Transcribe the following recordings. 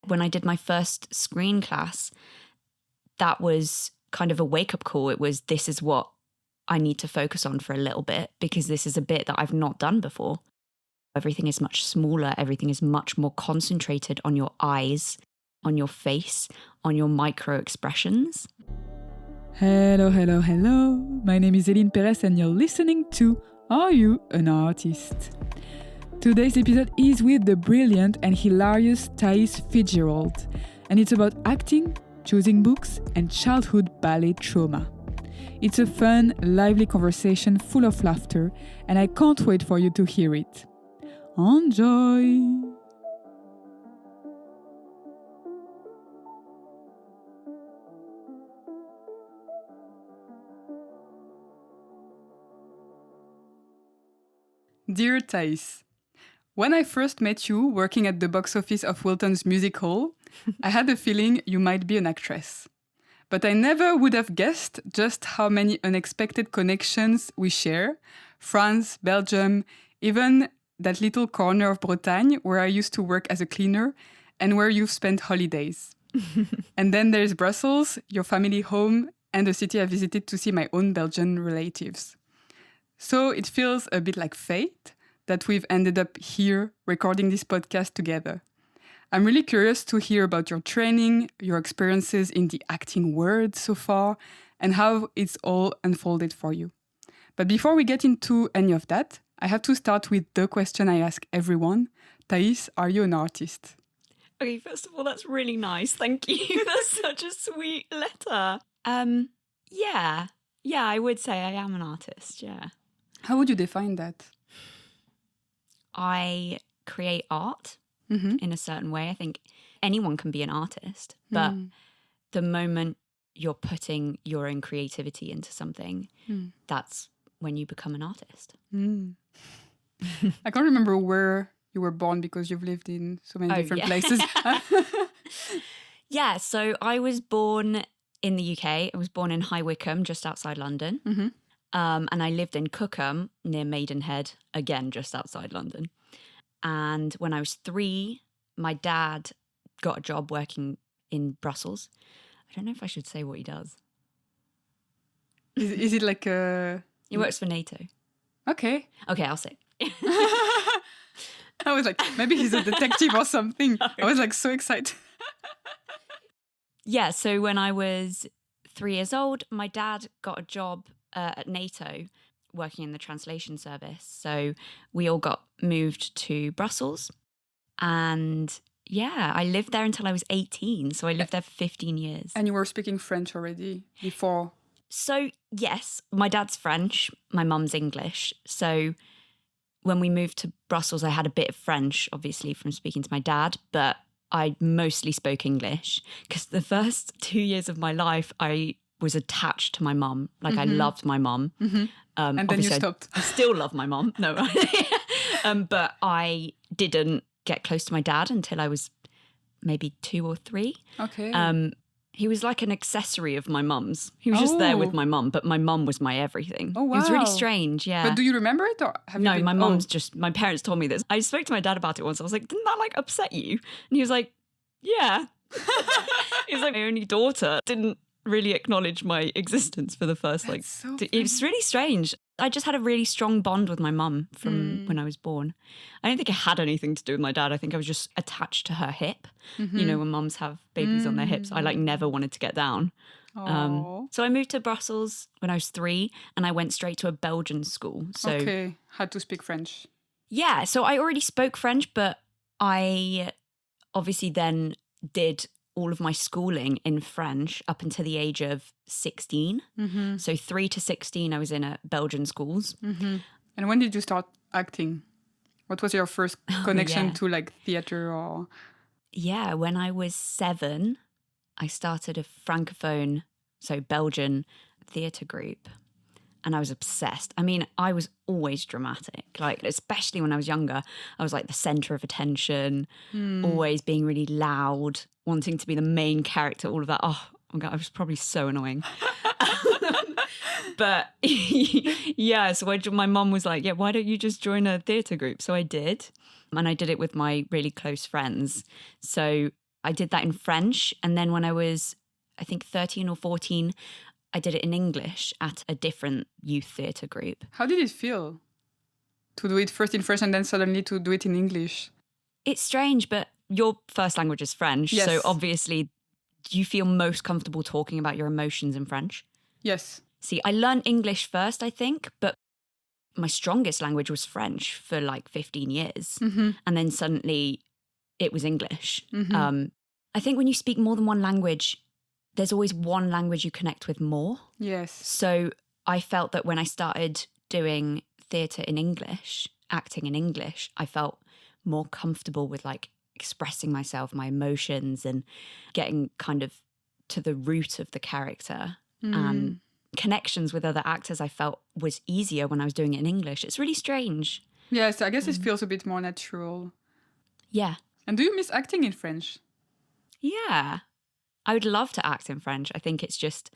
When I did my first screen class, that was kind of a wake-up call. It was, this is what I need to focus on for a little bit, because this is a bit that I've not done before. Everything is much smaller. Everything is much more concentrated on your eyes, on your face, on your micro expressions. Hello, hello, hello. My name is Eline Perez and you're listening to Are You an Artist? Today's episode is with the brilliant and hilarious Thais Fitzgerald, and it's about acting, choosing books, and childhood ballet trauma. It's a fun, lively conversation full of laughter, and I can't wait for you to hear it. Enjoy! Dear Thais, when I first met you working at the box office of Wilton's musical, I had a feeling you might be an actress. But I never would have guessed just how many unexpected connections we share. France, Belgium, even that little corner of Bretagne where I used to work as a cleaner and where you've spent holidays. And then there's Brussels, your family home, and the city I visited to see my own Belgian relatives. So it feels a bit like fate that we've ended up here recording this podcast together. I'm really curious to hear about your training, your experiences in the acting world so far, and how it's all unfolded for you. But before we get into any of that, I have to start with the question I ask everyone. Thais, are you an artist? Okay, first of all, that's really nice. Thank you. That's such a sweet letter. Yeah, I would say I am an artist, yeah. How would you define that? I create art in a certain way. I think anyone can be an artist, but the moment you're putting your own creativity into something, that's when you become an artist. I can't remember where you were born because you've lived in so many different places. Yeah, so I was born in the UK. I was born in High Wycombe, just outside London. And I lived in Cookham, near Maidenhead, again, just outside London. And when I was 3, my dad got a job working in Brussels. I don't know if I should say what he does. Is it like a... He works for NATO. Okay, I'll say. I was like, maybe he's a detective or something. I was like so excited. Yeah, so when I was 3 years old, my dad got a job at NATO working in the translation service. So we all got moved to Brussels. And yeah, I lived there until I was 18. So I lived there for 15 years. And you were speaking French already before? So yes, my dad's French, my mum's English. So when we moved to Brussels, I had a bit of French, obviously, from speaking to my dad, but I mostly spoke English because the first 2 years of my life, I was attached to my mum. Like I loved my mum. And then you stopped. I still love my mum. No. But I didn't get close to my dad until I was maybe 2 or 3. Okay. He was like an accessory of my mum's. He was just there with my mum, but my mum was my everything. Oh, wow. It was really strange, yeah. But do you remember it or have you No, been... my mum's just, my parents told me this. I spoke to my dad about it once. I was like, didn't that like upset you? And he was like, yeah. He was like, my only daughter didn't really acknowledge my existence for the first it was really strange. I just had a really strong bond with my mum from when I was born. I don't think it had anything to do with my dad. I think I was just attached to her hip. You know, when mums have babies on their hips, I like never wanted to get down. So I moved to Brussels when I was 3 and I went straight to a Belgian school. So had to speak French. Yeah, so I already spoke French, but I obviously then did all of my schooling in French up until the age of 16. So 3 to 16, I was in a Belgian schools. And when did you start acting? What was your first connection to like theater or... Yeah, when I was 7, I started a Francophone, so Belgian theatre group. And I was obsessed. I mean, I was always dramatic, like, especially when I was younger. I was like the centre of attention, always being really loud, wanting to be the main character, all of that. Oh, my God, I was probably so annoying. But yeah, so my mum was like, yeah, why don't you just join a theatre group? So I did. And I did it with my really close friends. So I did that in French. And then when I was, I think 13 or 14, I did it in English at a different youth theatre group. How did it feel to do it first in French and then suddenly to do it in English? It's strange, but your first language is French. Yes. So obviously, do you feel most comfortable talking about your emotions in French? Yes. See, I learned English first, I think, but my strongest language was French for like 15 years. Mm-hmm. And then suddenly it was English. Mm-hmm. I think when you speak more than one language, there's always one language you connect with more. Yes. So I felt that when I started doing theatre in English, acting in English, I felt more comfortable with like expressing myself, my emotions, and getting kind of to the root of the character. And connections with other actors I felt was easier when I was doing it in English. It's really strange. Yes, I guess it feels a bit more natural. Yeah. And do you miss acting in French? Yeah. I would love to act in French. I think it's just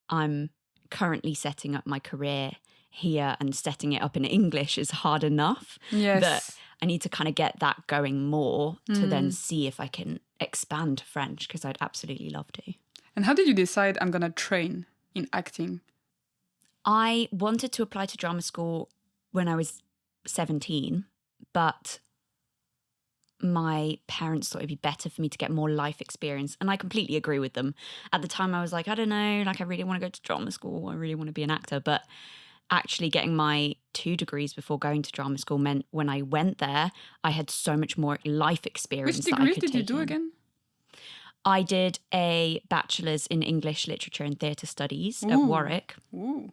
I'm currently setting up my career here, and setting it up in English is hard enough. Yes. That I need to kind of get that going more to then see if I can expand to French, because I'd absolutely love to. And how did you decide I'm going to train in acting? I wanted to apply to drama school when I was 17, but my parents thought it'd be better for me to get more life experience. And I completely agree with them. At the time, I was like, I don't know, like I really want to go to drama school. I really want to be an actor. But actually getting my 2 degrees before going to drama school meant when I went there, I had so much more life experience. Which that I degrees could did you take do in. again? I did a bachelor's in English Literature and Theatre Studies at Ooh. Warwick. Ooh.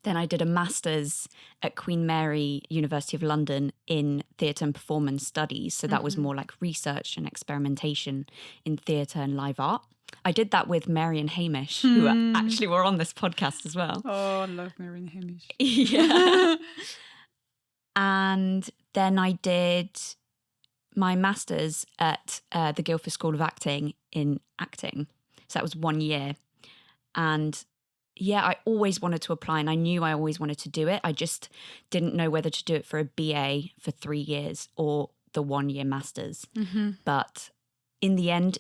Then I did a master's at Queen Mary, University of London in Theatre and Performance Studies. So that was more like research and experimentation in theatre and live art. I did that with Mary and Hamish, who actually were on this podcast as well. Oh, I love Mary and Hamish. Yeah. And then I did my master's at the Guildford School of Acting in acting. So that was 1 year. And yeah, I always wanted to apply, and I knew I always wanted to do it. I just didn't know whether to do it for a BA for 3 years or the 1 year master's. Mm-hmm. But in the end,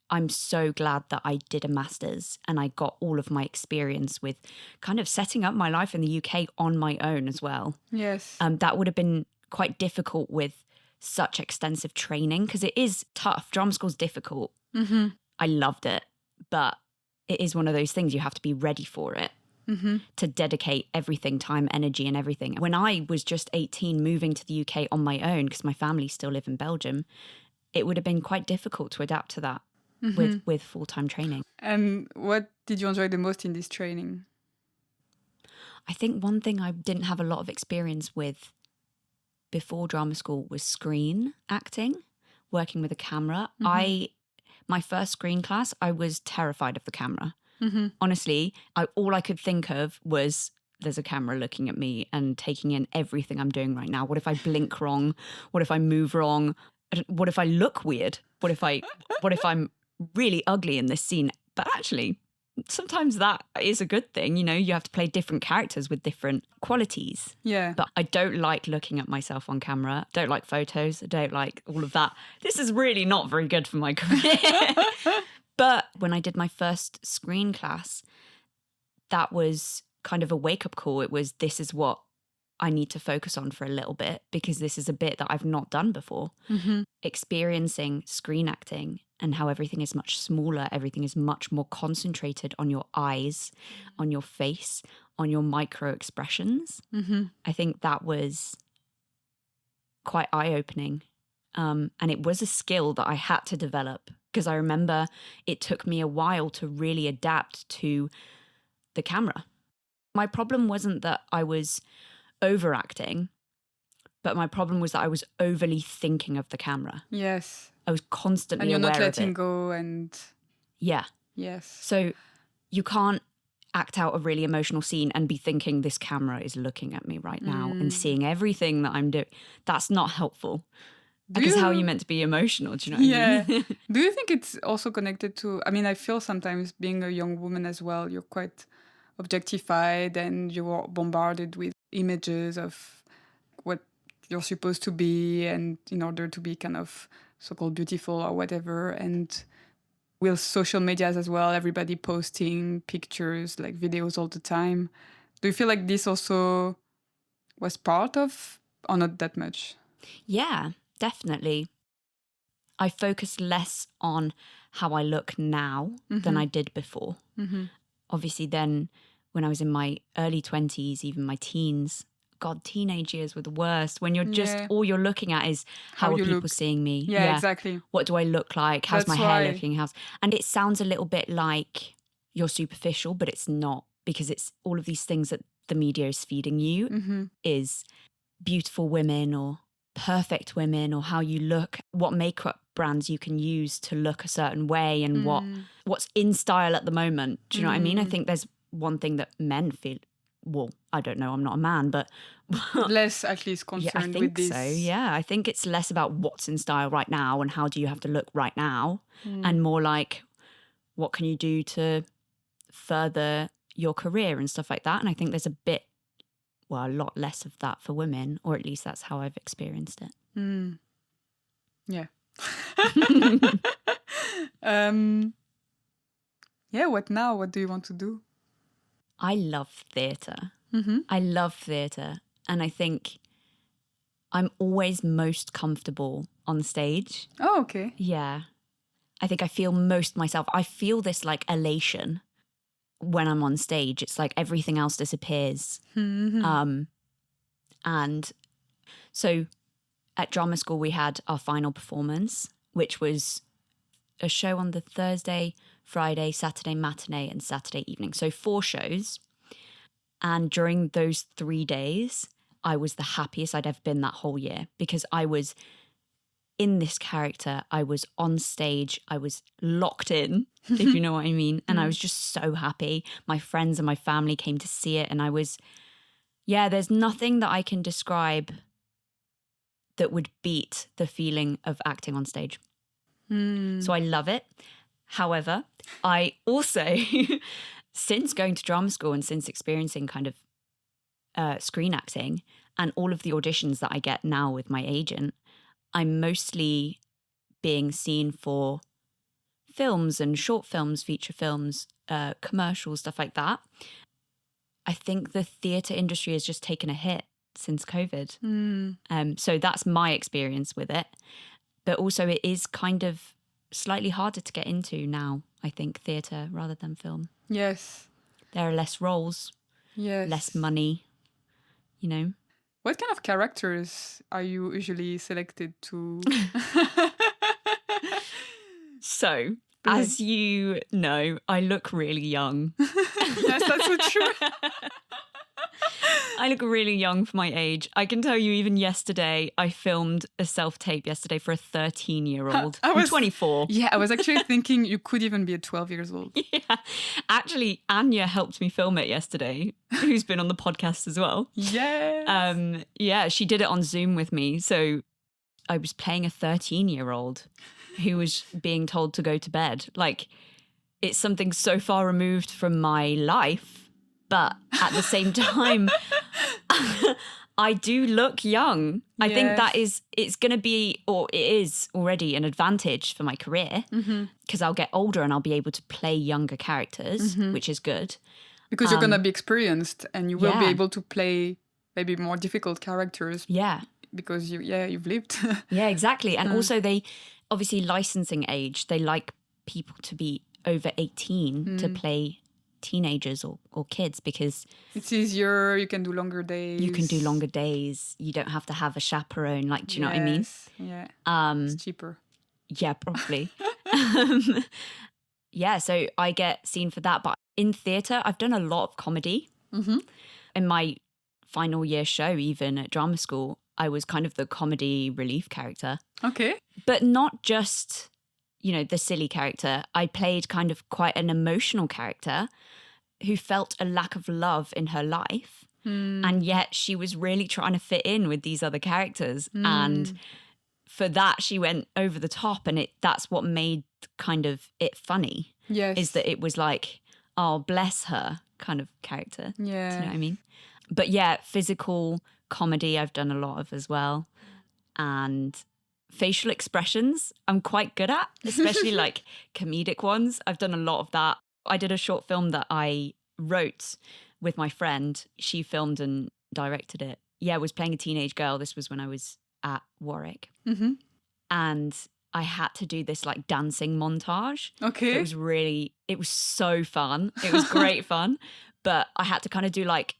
I'm so glad that I did a master's and I got all of my experience with kind of setting up my life in the UK on my own as well. Yes. That would have been quite difficult with such extensive training, because it is tough. Drama school's difficult. Mm-hmm. I loved it, but it is one of those things you have to be ready for it, to dedicate everything, time, energy and everything. When I was just 18 moving to the UK on my own, because my family still live in Belgium, it would have been quite difficult to adapt to that with full-time training. And what did you enjoy the most in this training? I think one thing I didn't have a lot of experience with before drama school was screen acting, working with a camera. My first screen class, I was terrified of the camera. Honestly, all I could think of was there's a camera looking at me and taking in everything I'm doing right now. What if I blink wrong? What if I move wrong? What if I look weird? What if I'm really ugly in this scene? But actually, sometimes that is a good thing. You know, you have to play different characters with different qualities. Yeah. But I don't like looking at myself on camera. Don't like photos. I don't like all of that. This is really not very good for my career. But when I did my first screen class, that was kind of a wake-up call. It was, this is what I need to focus on for a little bit, because this is a bit that I've not done before. Experiencing screen acting and how everything is much smaller, everything is much more concentrated on your eyes, on your face, on your micro expressions. I think that was quite eye-opening. And it was a skill that I had to develop, because I remember it took me a while to really adapt to the camera. My problem wasn't that I was overacting, but my problem was that I was overly thinking of the camera. Yes. I was constantly And you're aware not letting of it. go and... Yeah. Yes. So you can't act out a really emotional scene and be thinking this camera is looking at me right now and seeing everything that I'm doing. That's not helpful. Because how are you meant to be emotional? Do you know what I mean? Do you think it's also connected to... I mean, I feel sometimes being a young woman as well, you're quite objectified and you're bombarded with images of what you're supposed to be, and in order to be kind of so-called beautiful or whatever, and with social medias as well, everybody posting pictures, like videos all the time. Do you feel like this also was part of, or not that much? Yeah, definitely. I focus less on how I look now than I did before. Obviously, then when I was in my early 20s, even my teens, God, teenage years were the worst. When you're just, all you're looking at is how are you people look. seeing me? Yeah, exactly. What do I look like? How's That's my hair why. looking? And it sounds a little bit like you're superficial, but it's not, because it's all of these things that the media is feeding you is beautiful women or perfect women, or how you look, what makeup brands you can use to look a certain way, and what's in style at the moment. Do you know what I mean? I think there's one thing that men feel, well, I don't know, I'm not a man, but less at least concerned with this. So yeah, I think it's less about what's in style right now and how do you have to look right now, and more like what can you do to further your career and stuff like that. And I think there's a lot less of that for women, or at least that's how I've experienced it. Yeah. Yeah, what now? What do you want to do? I love theatre. I love theatre. And I think I'm always most comfortable on stage. Oh, okay. Yeah. I think I feel most myself. I feel this like elation when I'm on stage. It's like everything else disappears. And so at drama school, we had our final performance, which was a show on the Thursday, Friday, Saturday matinee and Saturday evening. So 4 shows. And during those 3 days, I was the happiest I'd ever been that whole year, because I was in this character. I was on stage. I was locked in, if you know what I mean. And I was just so happy. My friends and my family came to see it. And I was, there's nothing that I can describe that would beat the feeling of acting on stage. So I love it. However, I also, since going to drama school and since experiencing kind of screen acting and all of the auditions that I get now with my agent, I'm mostly being seen for films and short films, feature films, commercials, stuff like that. I think the theatre industry has just taken a hit since COVID. So that's my experience with it. But also it is kind of slightly harder to get into now, I think, theatre rather than film. Yes. There are less roles, less money, you know. What kind of characters are you usually selected to? So, as you know, I look really young. Yes, that's so true. I look really young for my age. I can tell you, even yesterday, I filmed a self-tape yesterday for a 13-year-old. I'm 24. Yeah, I was actually thinking you could even be a 12 years old. Yeah. Actually, Anya helped me film it yesterday, who's been on the podcast as well. Yes. Yeah, she did it on Zoom with me. So I was playing a 13-year-old who was being told to go to bed. Like, it's something so far removed from my life. But at the same time, I do look young. I think that it's going to be, or it is already, an advantage for my career, because I'll get older and I'll be able to play younger characters, which is good. Because you're going to be experienced and you will be able to play maybe more difficult characters. Yeah. Because you've lived. Yeah, exactly. And also they, obviously licensing age, they like people to be over 18 to play teenagers or kids, because it's easier. You can do longer days. You don't have to have a chaperone. Like, do you know what I mean? Yeah. It's cheaper. Yeah, probably. Yeah, so I get seen for that. But in theatre, I've done a lot of comedy. In my final year show, even at drama school, I was kind of the comedy relief character. Okay. But not just, you know, the silly character. I played kind of quite an emotional character who felt a lack of love in her life. And yet she was really trying to fit in with these other characters. And for that, she went over the top. And that's what made kind of it funny. Yes. Is that it was like, oh, bless her kind of character. Yeah. Do you know what I mean? But yeah, physical comedy I've done a lot of as well. And facial expressions I'm quite good at, especially like comedic ones. I've done a lot of that. I did a short film that I wrote with my friend. She filmed and directed it. Yeah, I was playing a teenage girl. This was when I was at Warwick. Mm-hmm. And I had to do this like dancing montage. Okay. It was so fun. It was great fun. But I had to kind of do like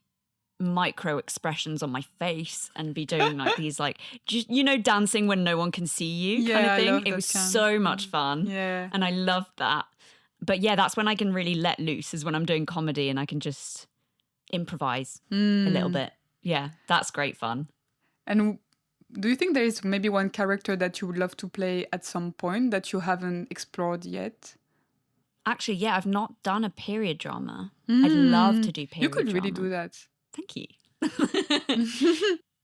micro expressions on my face and be doing like these like, just, dancing when no one can see you kind of thing. I love it that was kind. so much fun. Yeah. And I loved that. But yeah, that's when I can really let loose, is when I'm doing comedy and I can just improvise a little bit. Yeah, that's great fun. And do you think there is maybe one character that you would love to play at some point that you haven't explored yet? Actually, yeah, I've not done a period drama. I'd love to do period drama. You could really do that. Thank you.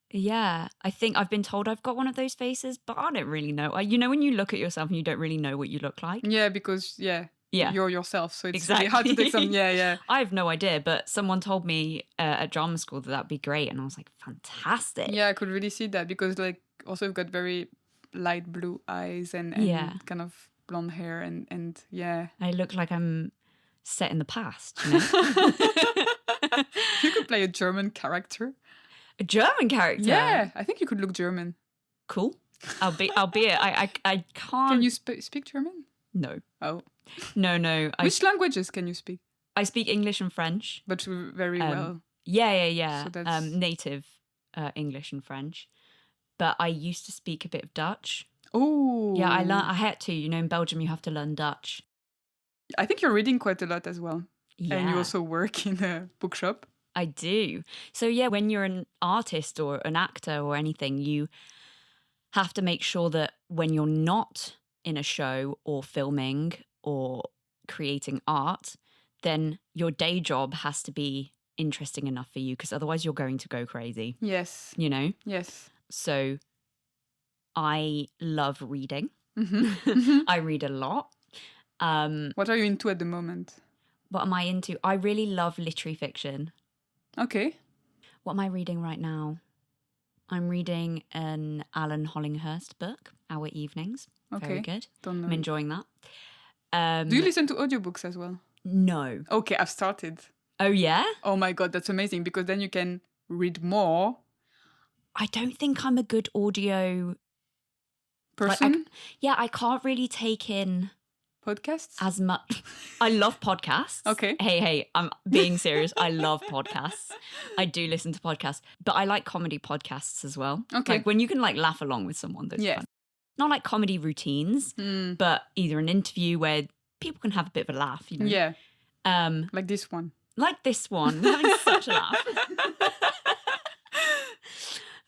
Yeah, I think I've been told I've got one of those faces, but I don't really know. When you look at yourself and you don't really know what you look like? Yeah, because, you're yourself. So it's exactly. really hard to take some, yeah. I have no idea, but someone told me at drama school that that'd be great. And I was like, fantastic. Yeah, I could really see that because like also you've got very light blue eyes and kind of blonde hair and yeah. I look like I'm set in the past, You could play a German character. A German character? Yeah, I think you could look German. Cool. I'll be it. I can't. Can you speak German? No. Oh. No. Which languages can you speak? I speak English and French. But very well. Yeah. So that's... native English and French. But I used to speak a bit of Dutch. Oh. Yeah, I had to. In Belgium you have to learn Dutch. I think you're reading quite a lot as well. Yeah. And you also work in a bookshop. I do. So yeah, when you're an artist or an actor or anything, you have to make sure that when you're not in a show or filming or creating art, then your day job has to be interesting enough for you, because otherwise you're going to go crazy. Yes. Yes. So I love reading. Mm-hmm. I read a lot. What are you into at the moment? What am I into? I really love literary fiction. Okay. What am I reading right now? I'm reading an Alan Hollinghurst book, Our Evenings. Okay. Very good. Don't know. I'm enjoying that. Do you listen to audiobooks as well? No. Okay, I've started. Oh, yeah? Oh my God, that's amazing, because then you can read more. I don't think I'm a good audio person. I can't really take in podcasts as much. I love podcasts. Okay. Hey, I'm being serious. I love podcasts. I do listen to podcasts, but I like comedy podcasts as well. Okay. Like when you can like laugh along with someone. That's fun. Not like comedy routines, but either an interview where people can have a bit of a laugh, Yeah. Like this one. Like this one. We're having such a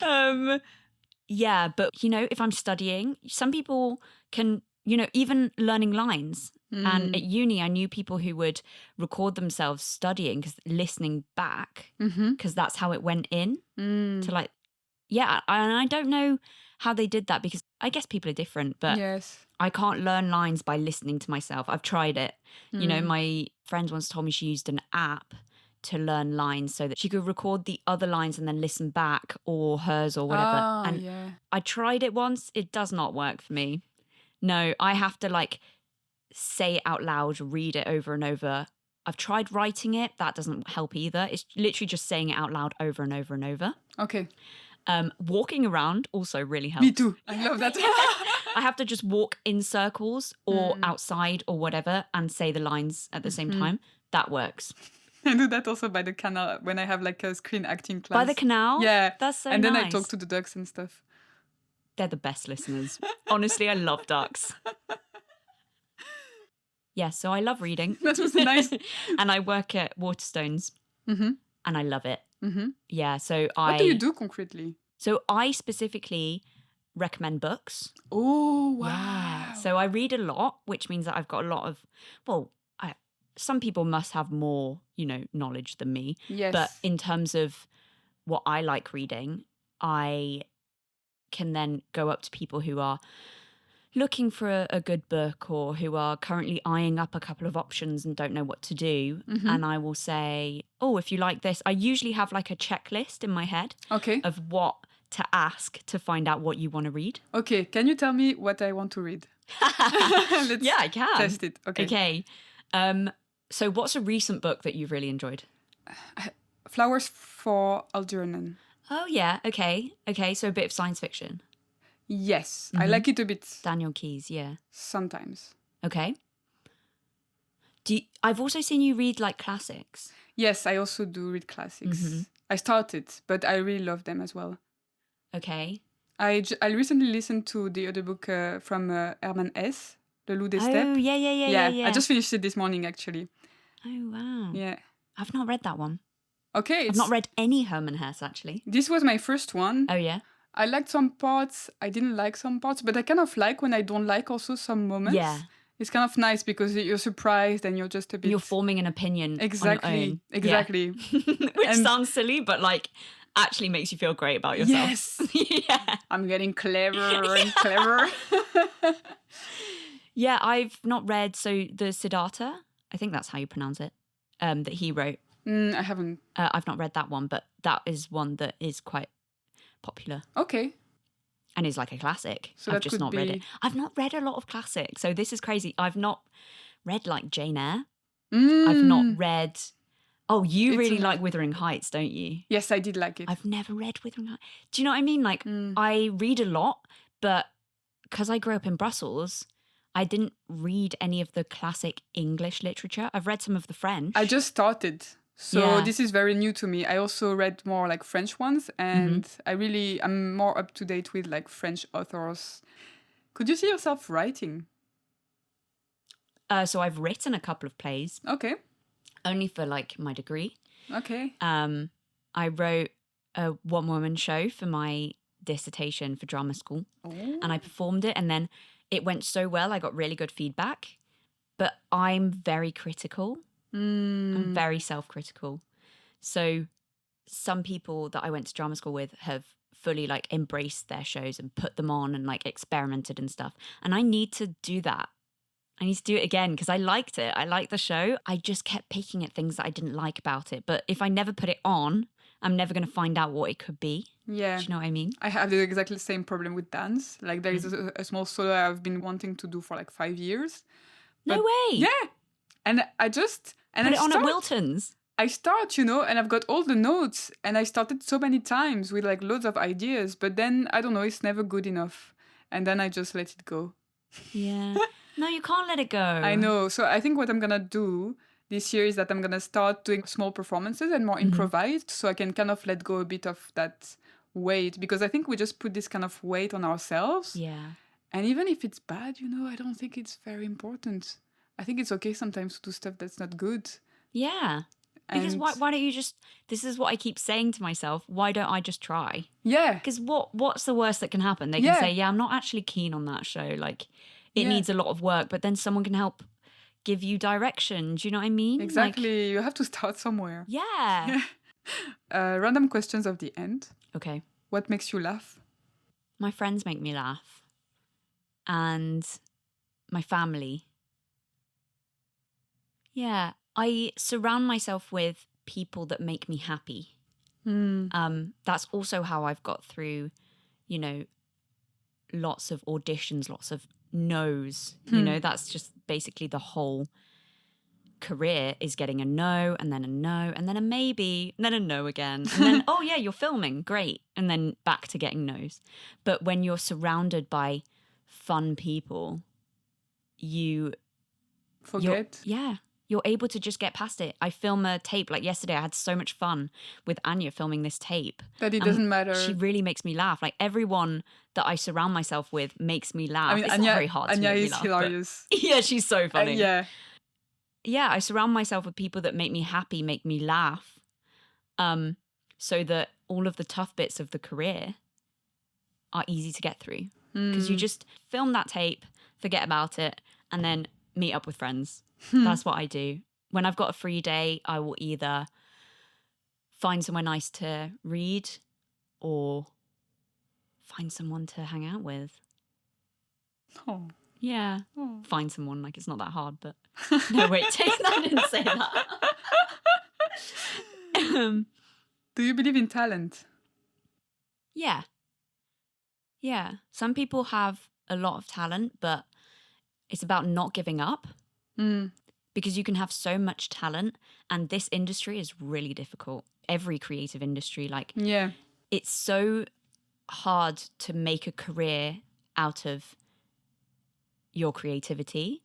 laugh. Yeah, but if I'm studying, some people can, even learning lines. And at uni, I knew people who would record themselves studying, listening back, because that's how it went in to like, yeah. And I don't know how they did that, because I guess people are different, but yes. I can't learn lines by listening to myself. I've tried it. My friend once told me she used an app to learn lines so that she could record the other lines and then listen back, or hers or whatever. I tried it once. It does not work for me. No, I have to like say it out loud, read it over and over. I've tried writing it. That doesn't help either. It's literally just saying it out loud over and over and over. Okay. Walking around also really helps. Me too. I love that. I have to just walk in circles or outside or whatever and say the lines at the same time. That works. I do that also by the canal when I have like a screen acting class. By the canal? Yeah. That's so nice. And then I talk to the ducks and stuff. They're the best listeners. Honestly, I love ducks. Yeah, so I love reading. That was nice. And I work at Waterstones. And I love it. Yeah, so What do you do concretely? So I specifically recommend books. Oh, wow. Yeah. So I read a lot, which means that I've got a lot of, some people must have more, knowledge than me. Yes. But in terms of what I like reading, I can then go up to people who are looking for a good book, or who are currently eyeing up a couple of options and don't know what to do. And I will say, if you like this, I usually have like a checklist in my head of what to ask to find out what you want to read. Okay, can you tell me what I want to read? Let's Yeah, I can. test it. Okay. Okay. So what's a recent book that you've really enjoyed? Flowers for Algernon. Oh, yeah. Okay. Okay. So a bit of science fiction. Yes, I like it a bit Daniel Keyes, yeah. sometimes. Okay. I've also seen you read like classics. Yes, I also do read classics. I started, but I really love them as well. Okay. I recently listened to the other book from Herman Hesse, Le Loup des Oh, Steppes. yeah. I just finished it this morning, actually. Oh, wow. Yeah. I've not read that one. Okay. I've not read any Herman Hesse, actually. This was my first one. Oh, yeah? I liked some parts. I didn't like some parts, but I kind of like when I don't like also some moments. Yeah. It's kind of nice because you're surprised and you're just a bit... You're forming an opinion on your own. Exactly. Which sounds silly, but like actually makes you feel great about yourself. Yes. Yeah. I'm getting cleverer and cleverer. Yeah, I've not read, so the Siddhartha, I think that's how you pronounce it, that he wrote. I haven't. I've not read that one, but that is one that is quite popular. Okay. And is like a classic. So I've that just could not read be- it. I've not read a lot of classics, so this is crazy. I've not read like Jane Eyre. Mm. I've not read... Oh, you It's really a- like Wuthering Heights, don't you? Yes, I did like it. I've never read Wuthering Heights. Do you know what I mean? Like, I read a lot, but because I grew up in Brussels, I didn't read any of the classic English literature. I've read some of the French. I just started. So Yeah. this is very new to me. I also read more like French ones and I'm more up to date with like French authors. Could you see yourself writing? So I've written a couple of plays, Okay. only for like my degree. Okay. I wrote a one-woman show for my dissertation for drama school, and I performed it, and then it went so well. I got really good feedback, but I'm very critical. I'm very self-critical. So some people that I went to drama school with have fully like embraced their shows and put them on and like experimented and stuff. And I need to do that. I need to do it again because I liked it. I liked the show. I just kept picking at things that I didn't like about it. But if I never put it on, I'm never going to find out what it could be. Yeah. Do you know what I mean? I have the exactly same problem with dance. Like there is a small solo I've been wanting to do for like 5 years. No But- way. Yeah. And I just... And Put I it on at start- Wilton's. I start, and I've got all the notes and I started so many times with like loads of ideas, but then I don't know, it's never good enough. And then I just let it go. Yeah. No, you can't let it go. I know. So I think what I'm going to do this year is that I'm going to start doing small performances and more improvised so I can kind of let go a bit of that weight because I think we just put this kind of weight on ourselves. Yeah. And even if it's bad, I don't think it's very important. I think it's okay sometimes to do stuff that's not good. Yeah. Because And- why don't you just... This is what I keep saying to myself. Why don't I just try? Yeah. Because what's the worst that can happen? They can Yeah. say, yeah, I'm not actually keen on that show. Like, it Yeah. needs a lot of work, but then someone can help give you direction. Do you know what I mean? Exactly. You have to start somewhere. Like, yeah. Random questions of the end. Okay. What makes you laugh? My friends make me laugh. And my family. Yeah. I surround myself with people that make me happy. That's also how I've got through, lots of auditions, lots of no's. That's just basically the whole career is getting a no and then a no and then a maybe and then a no again. And then, oh yeah, you're filming, great. And then back to getting no's. But when you're surrounded by fun people, you're able to just get past it. I film a tape like yesterday. I had so much fun with Anya filming this tape. That it doesn't matter. She really makes me laugh. Like everyone that I surround myself with makes me laugh. I mean, It's Anya, not very hard to Anya make me is laugh. but- hilarious. Yeah, she's so funny. Yeah. Yeah, I surround myself with people that make me happy, make me laugh, so that all of the tough bits of the career are easy to get through. Because you just film that tape, forget about it, and then meet up with friends. That's what I do. When I've got a free day, I will either find somewhere nice to read or find someone to hang out with. Oh. Yeah. Oh. Find someone, like it's not that hard, but... No, wait, I didn't say that. Do you believe in talent? Yeah. Yeah. Some people have a lot of talent, but it's about not giving up because you can have so much talent, and this industry is really difficult. Every creative industry, like, Yeah. it's so hard to make a career out of your creativity.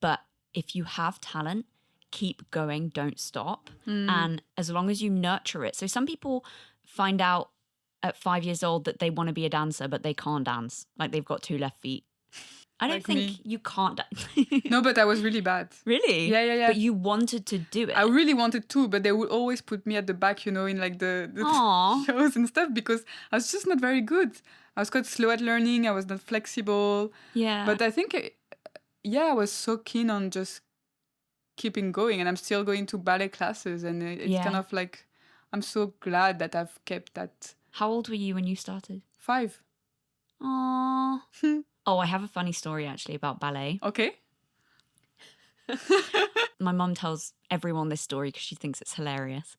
But if you have talent, keep going, don't stop. And as long as you nurture it. So some people find out at 5 years old that they want to be a dancer, but they can't dance. Like, they've got 2 left feet. I don't Like think me. you can't dance. No, but I was really bad. Really? Yeah. But you wanted to do it. I really wanted to, but they would always put me at the back, in like the Aw. shows and stuff, because I was just not very good. I was quite slow at learning. I was not flexible. Yeah. But I think, I was so keen on just keeping going, and I'm still going to ballet classes, and it's kind of like, I'm so glad that I've kept that. How old were you when you started? 5. Aww. Oh, I have a funny story actually about ballet. Okay. My mum tells everyone this story because she thinks it's hilarious.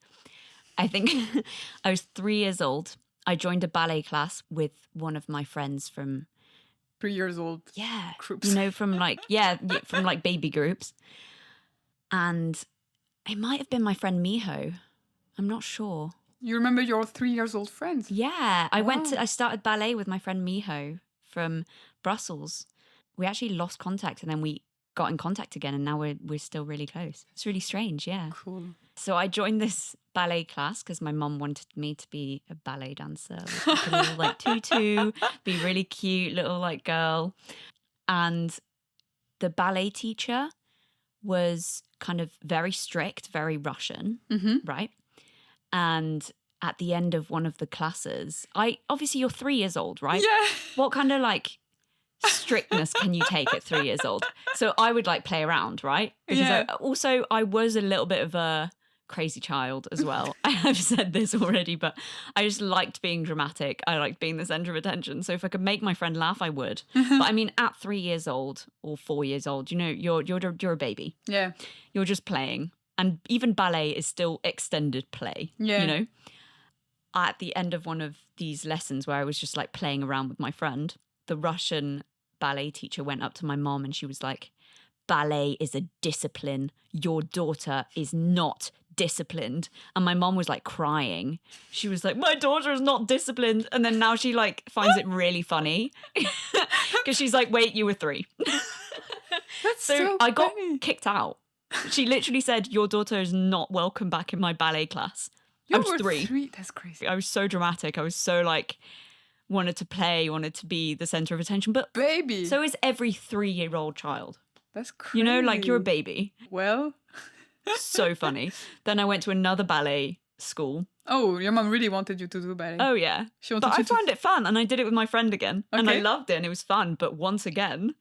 I think I was 3 years old. I joined a ballet class with one of my friends from 3 years old. Yeah. Groups. You know, from like, from like baby groups. And it might have been my friend Miho. I'm not sure. You remember your 3 years old friends? Yeah. I started ballet with my friend Miho from Brussels. We actually lost contact, and then we got in contact again, and now we're still really close. It's really strange, yeah. Cool. So I joined this ballet class because my mum wanted me to be a ballet dancer with like a little like tutu, be really cute little like girl. And the ballet teacher was kind of very strict, very Russian, right? And at the end of one of the classes, obviously you're 3 years old, right? Yeah. What kind of like strictness can you take at 3 years old? So I would like play around, right? Because I was a little bit of a crazy child as well. I've said this already, but I just liked being dramatic. I liked being the center of attention. So if I could make my friend laugh, I would. But I mean, at 3 years old or 4 years old, you know, you're a baby. Yeah. You're just playing. And even ballet is still extended play, Yeah. you know? At the end of one of these lessons where I was just like playing around with my friend, the Russian ballet teacher went up to my mom and she was like, ballet is a discipline. Your daughter is not disciplined. And my mom was like crying. She was like, my daughter is not disciplined. And then now she like finds it really funny because she's like, wait, you were 3. That's so I got funny. kicked out. She literally said, your daughter is not welcome back in my ballet class. I was 3. That's crazy. I was so dramatic. I was so like, wanted to play, wanted to be the center of attention. But Baby. so is every 3-year-old child. That's crazy. You know, like you're a baby. Well. So funny. Then I went to another ballet school. Oh, your mom really wanted you to do ballet. Oh, yeah. She wanted But I you to... found it fun, and I did it with my friend again. And I Okay. loved it, and it was fun. But once again,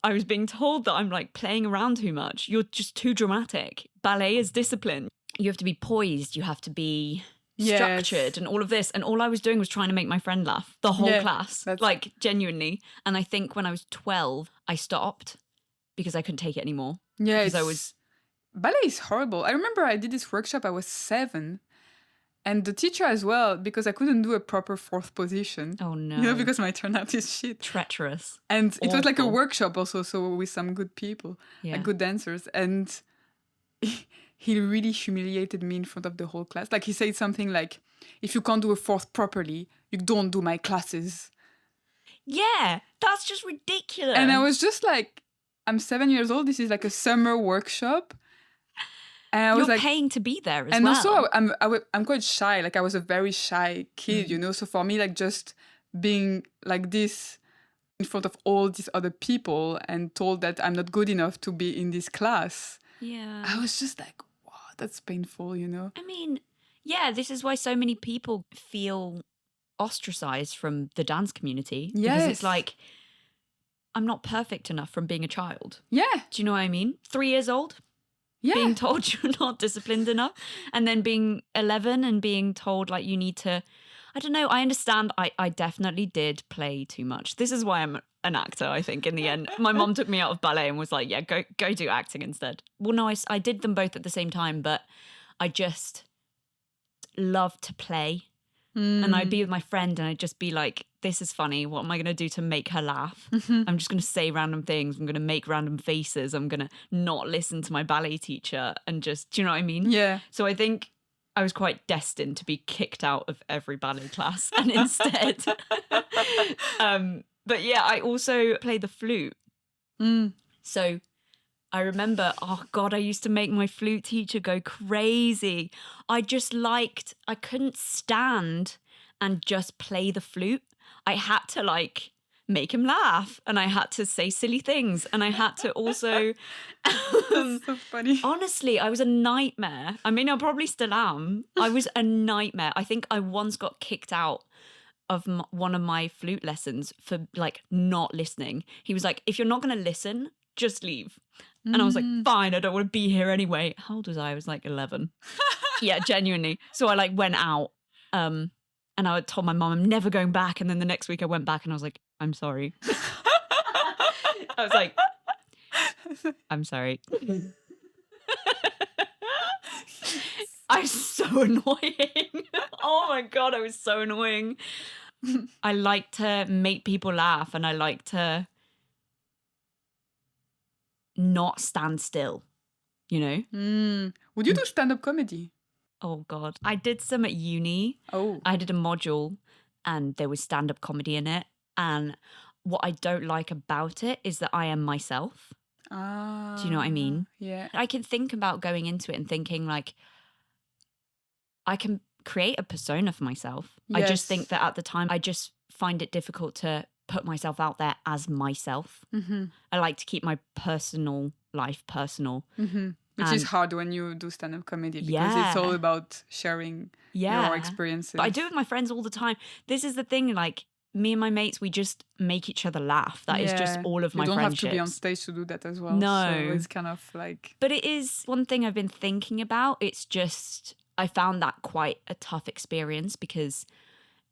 I was being told that I'm like playing around too much. You're just too dramatic. Ballet is discipline. You have to be poised. You have to be structured and all of this. And all I was doing was trying to make my friend laugh the whole class, like genuinely. And I think when I was 12, I stopped because I couldn't take it anymore. Yeah, because ballet is horrible. I remember I did this workshop, I was 7. And the teacher as well, because I couldn't do a proper 4th position. Oh no. You know, because my turnout is shit. Treacherous. And it was like a Awful. workshop also, so with some good people, like good dancers. And he really humiliated me in front of the whole class. Like he said something like, if you can't do a 4th properly, you don't do my classes. Yeah, that's just ridiculous. And I was just like, I'm 7 years old. This is like a summer workshop. And I was You're like, paying to be there as and well. also I'm quite shy. Like I was a very shy kid, you know. So for me, like just being like this in front of all these other people and told that I'm not good enough to be in this class. Yeah. I was just like, wow, that's painful, you know. I mean, yeah, this is why so many people feel ostracized from the dance community. Yes. Because it's like, I'm not perfect enough from being a child. Yeah. Do you know what I mean? 3 years old, Yeah. being told you're not disciplined enough, and then being 11 and being told like you need to, I don't know, I understand. I definitely did play too much. This is why I'm an actor, I think, in the end. My mom took me out of ballet and was like, yeah, go do acting instead. Well, no, I did them both at the same time, but I just love to play. And I'd be with my friend and I'd just be like, this is funny. What am I going to do to make her laugh? I'm just going to say random things. I'm going to make random faces. I'm going to not listen to my ballet teacher and just, do you know what I mean? Yeah. So I think I was quite destined to be kicked out of every ballet class. And instead, but yeah, I also played the flute. So I remember, oh God, I used to make my flute teacher go crazy. I couldn't stand and just play the flute. I had to like make him laugh and I had to say silly things and I had to also... That's so funny. Honestly, I was a nightmare. I mean, I probably still am. I was a nightmare. I think I once got kicked out of one of my flute lessons for like not listening. He was like, if you're not going to listen, just leave. And I was like, fine, I don't want to be here anyway. How old was I? I was like 11. Yeah, genuinely. So I like went out and I told my mum I'm never going back. And then the next week I went back and I was like, I'm sorry. I was like, I'm sorry. I was so annoying. Oh my God, I was so annoying. I like to make people laugh and I like to not stand still, you know? Would you do stand-up comedy? Oh God. I did some at uni. Oh. I did a module and there was stand-up comedy in it. And what I don't like about it is that I am myself. Do you know what I mean? Yeah. I can think about going into it and thinking like, I can create a persona for myself. Yes. I just think that at the time, I just find it difficult to put myself out there as myself. I like to keep my personal life personal. Which is hard when you do stand-up comedy because it's all about sharing your experiences. But I do it with my friends all the time. This is the thing, like me and my mates, we just make each other laugh. That is just all of my friendships. You don't have to be on stage to do that as well. No. So it's kind of like... But it is one thing I've been thinking about. It's just, I found that quite a tough experience because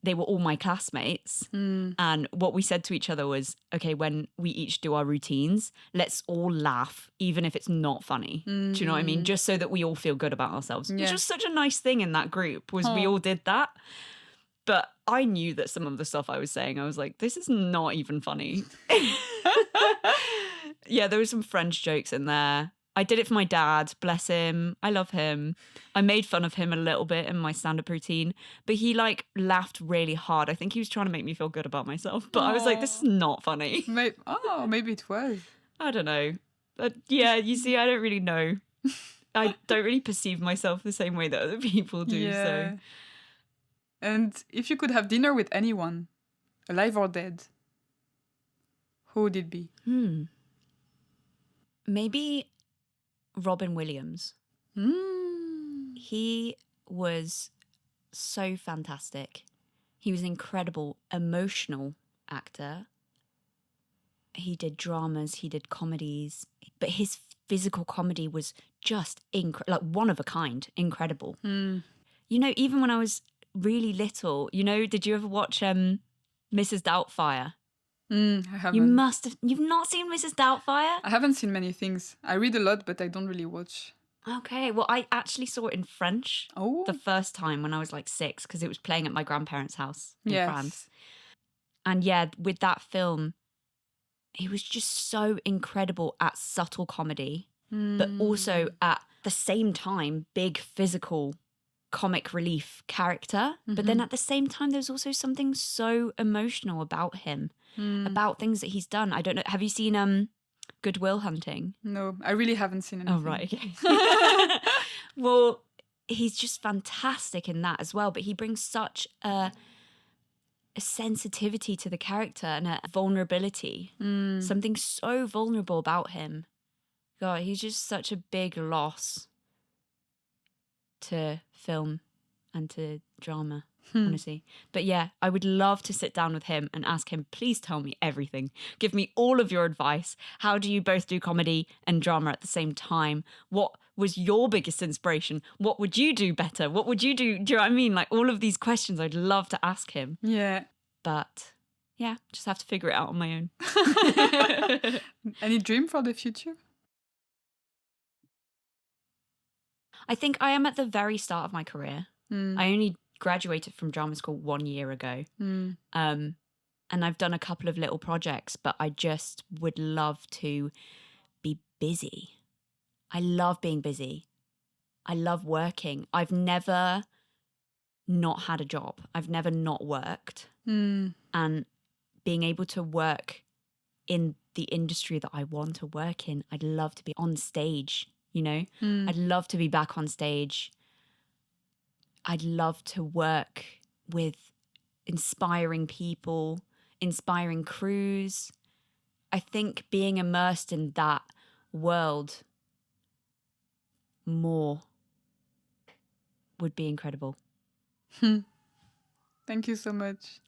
they were all my classmates. And what we said to each other was, okay, when we each do our routines, let's all laugh, even if it's not funny. Do you know what I mean? Just so that we all feel good about ourselves. Which was such a nice thing in that group, was we all did that. But I knew that some of the stuff I was saying, I was like, this is not even funny. Yeah, there were some French jokes in there. I did it for my dad, bless him. I love him. I made fun of him a little bit in my stand-up routine, but he like laughed really hard. I think he was trying to make me feel good about myself, but I was like, this is not funny. Maybe it was. I don't know. But yeah, you see, I don't really know. I don't really perceive myself the same way that other people do. Yeah. So. And if you could have dinner with anyone, alive or dead, who would it be? Maybe Robin Williams. He was so fantastic. He was an incredible, emotional actor. He did dramas, he did comedies, but his physical comedy was just like one of a kind, incredible. You know, even when I was really little, you know, did you ever watch Mrs. Doubtfire? I haven't. You've not seen Mrs. Doubtfire? I haven't seen many things. I read a lot, but I don't really watch. Okay, well, I actually saw it in French the first time when I was like 6 because it was playing at my grandparents' house in France. And yeah, with that film, he was just so incredible at subtle comedy, but also at the same time, big physical comic relief character. But then at the same time, there's also something so emotional about him, about things that he's done. I don't know. Have you seen Good Will Hunting? No, I really haven't seen anything. Oh, right. Okay. Well, he's just fantastic in that as well. But he brings such a sensitivity to the character and a vulnerability. Something so vulnerable about him. God, he's just such a big loss to film and to drama, honestly. But yeah, I would love to sit down with him and ask him, please tell me everything. Give me all of your advice. How do you both do comedy and drama at the same time? What was your biggest inspiration? What would you do better? What would you do? Do you know what I mean? Like all of these questions I'd love to ask him. Yeah. But yeah, just have to figure it out on my own. Any dream for the future? I think I am at the very start of my career. I only graduated from drama school 1 year ago. Mm. And I've done a couple of little projects, but I just would love to be busy. I love being busy. I love working. I've never not had a job. I've never not worked. Mm. And being able to work in the industry that I want to work in, I'd love to be on stage, you know? I'd love to be back on stage. I'd love to work with inspiring people, inspiring crews. I think being immersed in that world more would be incredible. Thank you so much.